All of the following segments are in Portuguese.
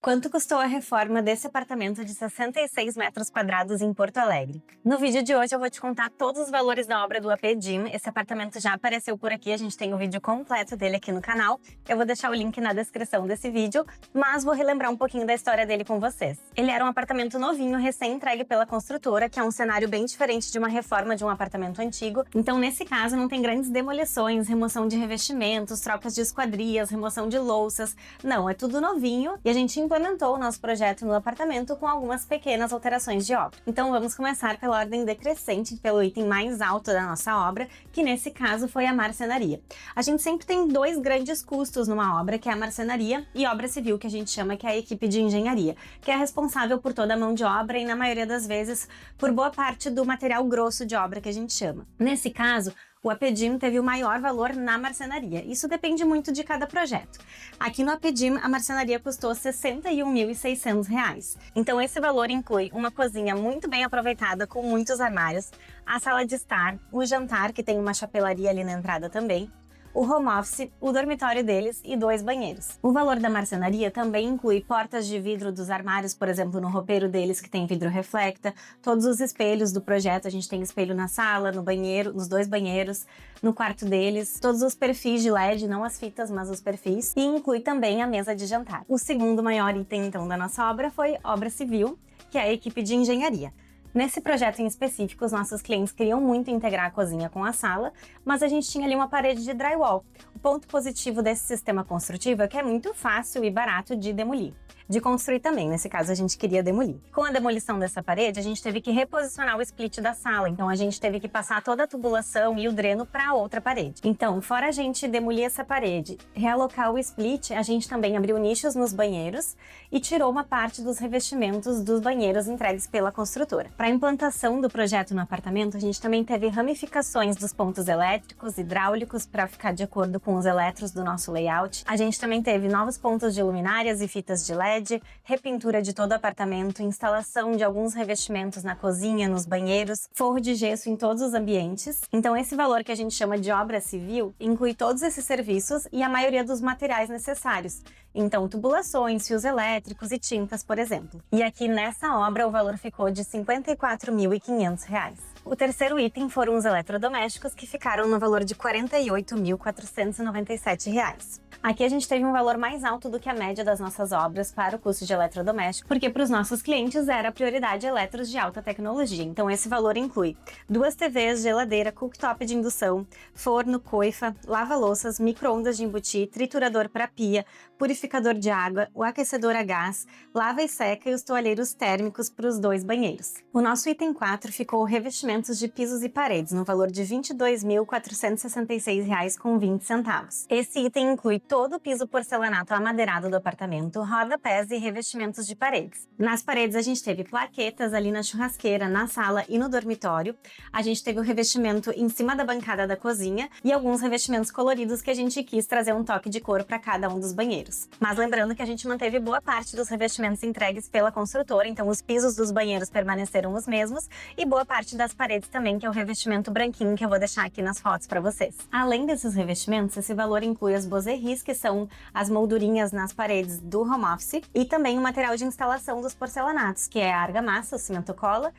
Quanto custou a reforma desse apartamento de 66 metros quadrados em Porto Alegre? No vídeo de hoje eu vou te contar todos os valores da obra do AP Gym. Esse apartamento já apareceu por aqui, a gente tem o vídeo completo dele aqui no canal. Eu vou deixar o link na descrição desse vídeo, mas vou relembrar um pouquinho da história dele com vocês. Ele era um apartamento novinho, recém-entregue pela construtora, que é um cenário bem diferente de uma reforma de um apartamento antigo. Então, nesse caso, não tem grandes demolições, remoção de revestimentos, trocas de esquadrias, remoção de louças. Não, é tudo novinho e a gente implementou o nosso projeto no apartamento com algumas pequenas alterações de obra. Então vamos começar pela ordem decrescente, pelo item mais alto da nossa obra, que nesse caso foi a marcenaria. A gente sempre tem dois grandes custos numa obra, que é a marcenaria e obra civil, que a gente chama que é a equipe de engenharia, que é responsável por toda a mão de obra e, na maioria das vezes, por boa parte do material grosso de obra que a gente chama. Nesse caso, o AP Gym teve o maior valor na marcenaria. Isso depende muito de cada projeto. Aqui no AP Gym, a marcenaria custou R$ 61.600. Então esse valor inclui uma cozinha muito bem aproveitada, com muitos armários, a sala de estar, o jantar, que tem uma chapelaria ali na entrada também, o home office, o dormitório deles e 2 banheiros. O valor da marcenaria também inclui portas de vidro dos armários, por exemplo, no roupeiro deles, que tem vidro reflecta, todos os espelhos do projeto, a gente tem espelho na sala, no banheiro, nos 2 banheiros, no quarto deles, todos os perfis de LED, não as fitas, mas os perfis, e inclui também a mesa de jantar. O segundo maior item, então, da nossa obra foi obra civil, que é a equipe de engenharia. Nesse projeto em específico, os nossos clientes queriam muito integrar a cozinha com a sala, mas a gente tinha ali uma parede de drywall. O ponto positivo desse sistema construtivo é que é muito fácil e barato de demolir. De construir também, nesse caso a gente queria demolir. Com a demolição dessa parede, a gente teve que reposicionar o split da sala, então a gente teve que passar toda a tubulação e o dreno para outra parede. Então, fora a gente demolir essa parede, realocar o split, a gente também abriu nichos nos banheiros e tirou uma parte dos revestimentos dos banheiros entregues pela construtora. Para a implantação do projeto no apartamento, a gente também teve ramificações dos pontos elétricos, hidráulicos, para ficar de acordo com os eletros do nosso layout. A gente também teve novos pontos de luminárias e fitas de LED, repintura de todo o apartamento, instalação de alguns revestimentos na cozinha, nos banheiros, forro de gesso em todos os ambientes. Então esse valor que a gente chama de obra civil inclui todos esses serviços e a maioria dos materiais necessários. Então tubulações, fios elétricos e tintas, por exemplo. E aqui nessa obra o valor ficou de R$ 54.500. O terceiro item foram os eletrodomésticos, que ficaram no valor de R$ 48.497. Aqui a gente teve um valor mais alto do que a média das nossas obras para o custo de eletrodoméstico, porque para os nossos clientes era a prioridade eletros de alta tecnologia. Então esse valor inclui 2 TVs, geladeira, cooktop de indução, forno, coifa, lava-louças, micro-ondas de embutir, triturador para pia, purificador de água, o aquecedor a gás, lava e seca e os toalheiros térmicos para os 2 banheiros. O nosso item 4 ficou revestimentos de pisos e paredes, no valor de R$ 22.466,20. Esse item inclui todo o piso porcelanato amadeirado do apartamento, rodapés e revestimentos de paredes. Nas paredes a gente teve plaquetas ali na churrasqueira, na sala e no dormitório. A gente teve o revestimento em cima da bancada da cozinha e alguns revestimentos coloridos que a gente quis trazer um toque de cor para cada um dos banheiros. Mas lembrando que a gente manteve boa parte dos revestimentos entregues pela construtora, então os pisos dos banheiros permaneceram os mesmos e boa parte das paredes também, que é o revestimento branquinho que eu vou deixar aqui nas fotos para vocês. Além desses revestimentos, esse valor inclui as boserris, que são as moldurinhas nas paredes do home office, e também o material de instalação dos porcelanatos, que é a argamassa, o cimento cola,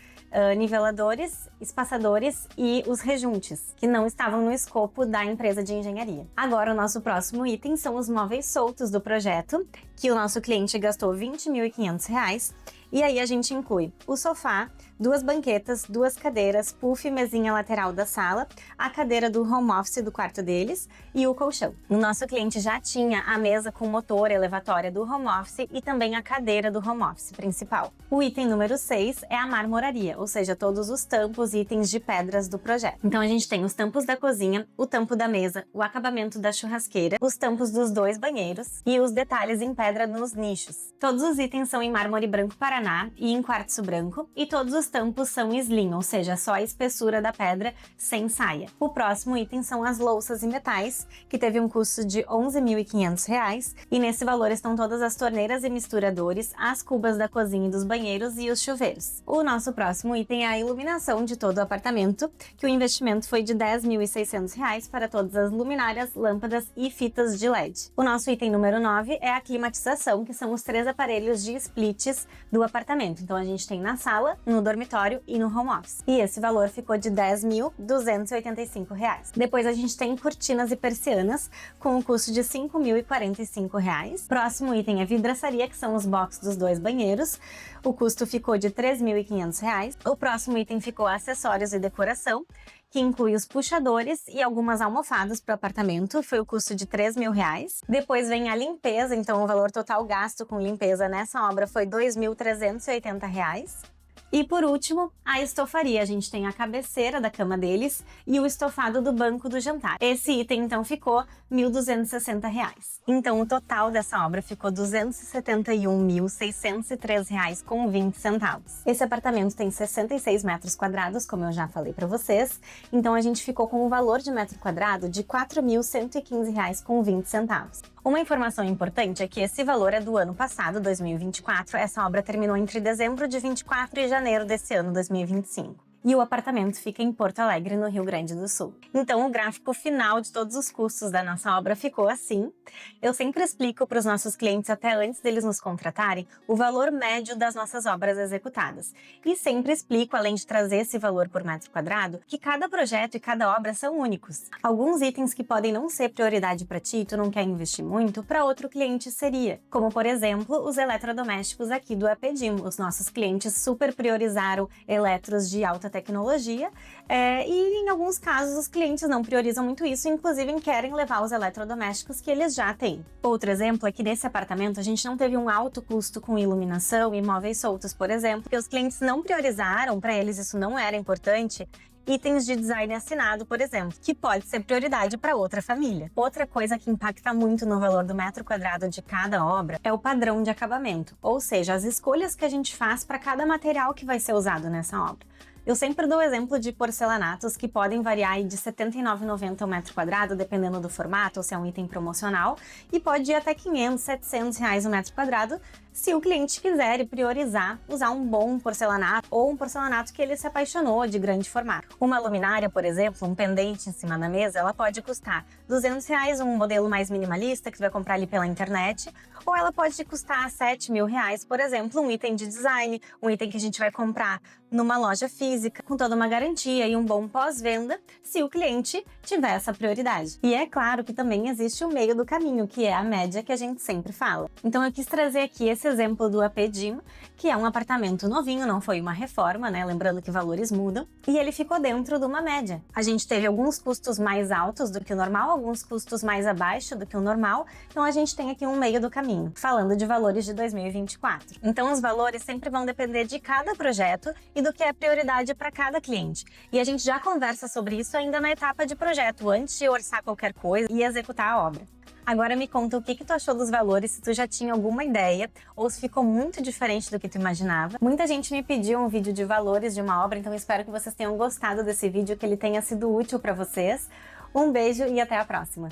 niveladores, espaçadores e os rejuntes, que não estavam no escopo da empresa de engenharia. Agora, o nosso próximo item são os móveis soltos do projeto, que o nosso cliente gastou R$ 20.500, e aí a gente inclui o sofá, 2 banquetas, 2 cadeiras, puff e mesinha lateral da sala, a cadeira do home office do quarto deles e o colchão. O nosso cliente já tinha a mesa com motor elevatória do home office e também a cadeira do home office principal. O item número 6 é a marmoraria, ou seja, todos os tampos e itens de pedras do projeto. Então a gente tem os tampos da cozinha, o tampo da mesa, o acabamento da churrasqueira, os tampos dos 2 banheiros e os detalhes em pedra nos nichos. Todos os itens são em mármore branco Pará, porcelaná e em quartzo branco, e todos os tampos são slim, ou seja, só a espessura da pedra sem saia. O próximo item são as louças e metais, que teve um custo de R$ 11.500, e nesse valor estão todas as torneiras e misturadores, as cubas da cozinha e dos banheiros e os chuveiros. O nosso próximo item é a iluminação de todo o apartamento, que o investimento foi de R$ 10.600 para todas as luminárias, lâmpadas e fitas de LED. O nosso item número 9 é a climatização, que são os 3 aparelhos de splits do apartamento. Então a gente tem na sala, no dormitório e no home office. E esse valor ficou de R$ 10.285. Depois a gente tem cortinas e persianas, com o custo de R$ 5.045. Próximo item é vidraçaria, que são os boxes dos 2 banheiros. O custo ficou de R$ 3.500. O próximo item ficou acessórios e decoração, que inclui os puxadores e algumas almofadas para o apartamento, foi o custo de R$ 3.000. Depois vem a limpeza, então o valor total gasto com limpeza nessa obra foi R$ 2.380. E por último, a estofaria. A gente tem a cabeceira da cama deles e o estofado do banco do jantar. Esse item, então, ficou R$ 1.260. Então, o total dessa obra ficou R$ 271.603,20. Esse apartamento tem 66 metros quadrados, como eu já falei para vocês. Então, a gente ficou com um valor de metro quadrado de R$ 4.115,20. Uma informação importante é que esse valor é do ano passado, 2024. Essa obra terminou entre dezembro de 24 e janeiro desse ano, 2025. E o apartamento fica em Porto Alegre, no Rio Grande do Sul. Então, o gráfico final de todos os custos da nossa obra ficou assim. Eu sempre explico para os nossos clientes, até antes deles nos contratarem, o valor médio das nossas obras executadas. E sempre explico, além de trazer esse valor por metro quadrado, que cada projeto e cada obra são únicos. Alguns itens que podem não ser prioridade para ti, tu não quer investir muito, para outro cliente seria. Como, por exemplo, os eletrodomésticos aqui do APDIM. Os nossos clientes super priorizaram eletros de alta tecnologia, e em alguns casos os clientes não priorizam muito isso, inclusive querem levar os eletrodomésticos que eles já têm. Outro exemplo é que nesse apartamento a gente não teve um alto custo com iluminação e móveis soltos, por exemplo, porque os clientes não priorizaram, para eles isso não era importante, itens de design assinado, por exemplo, que pode ser prioridade para outra família. Outra coisa que impacta muito no valor do metro quadrado de cada obra é o padrão de acabamento, ou seja, as escolhas que a gente faz para cada material que vai ser usado nessa obra. Eu sempre dou o exemplo de porcelanatos que podem variar de R$ 79,90 ao metro quadrado, dependendo do formato ou se é um item promocional, e pode ir até R$ 500, R$ 700 o metro quadrado, se o cliente quiser e priorizar usar um bom porcelanato ou um porcelanato que ele se apaixonou de grande formato. Uma luminária, por exemplo, um pendente em cima da mesa, ela pode custar R$ 200, um modelo mais minimalista que você vai comprar ali pela internet, ou ela pode custar R$ 7.000, por exemplo, um item de design, um item que a gente vai comprar numa loja física, com toda uma garantia e um bom pós-venda, se o cliente tiver essa prioridade. E é claro que também existe o meio do caminho, que é a média que a gente sempre fala. Então eu quis trazer aqui esse exemplo do APDIM, que é um apartamento novinho, não foi uma reforma, né? Lembrando que valores mudam, e ele ficou dentro de uma média. A gente teve alguns custos mais altos do que o normal, alguns custos mais abaixo do que o normal, então a gente tem aqui um meio do caminho, falando de valores de 2024. Então os valores sempre vão depender de cada projeto e do que é prioridade para cada cliente. E a gente já conversa sobre isso ainda na etapa de projeto, antes de orçar qualquer coisa e executar a obra. Agora me conta o que tu achou dos valores, se tu já tinha alguma ideia ou se ficou muito diferente do que tu imaginava. Muita gente me pediu um vídeo de valores de uma obra, então espero que vocês tenham gostado desse vídeo, que ele tenha sido útil para vocês. Um beijo e até a próxima!